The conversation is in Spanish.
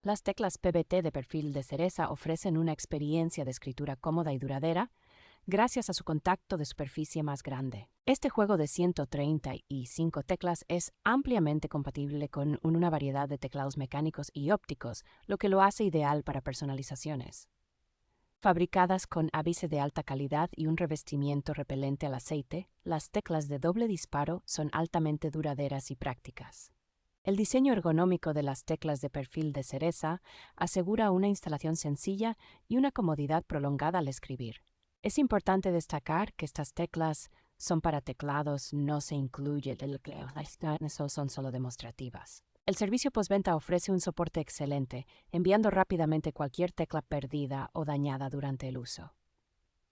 Las teclas PBT de perfil de cereza ofrecen una experiencia de escritura cómoda y duradera gracias a su contacto de superficie más grande. Este juego de 135 teclas es ampliamente compatible con una variedad de teclados mecánicos y ópticos, lo que lo hace ideal para personalizaciones. Fabricadas con ápice de alta calidad y un revestimiento repelente al aceite, las teclas de doble disparo son altamente duraderas y prácticas. El diseño ergonómico de las teclas de perfil de cereza asegura una instalación sencilla y una comodidad prolongada al escribir. Es importante destacar que estas teclas son para teclados, no se incluye el eso son solo demostrativas. El servicio postventa ofrece un soporte excelente, enviando rápidamente cualquier tecla perdida o dañada durante el uso.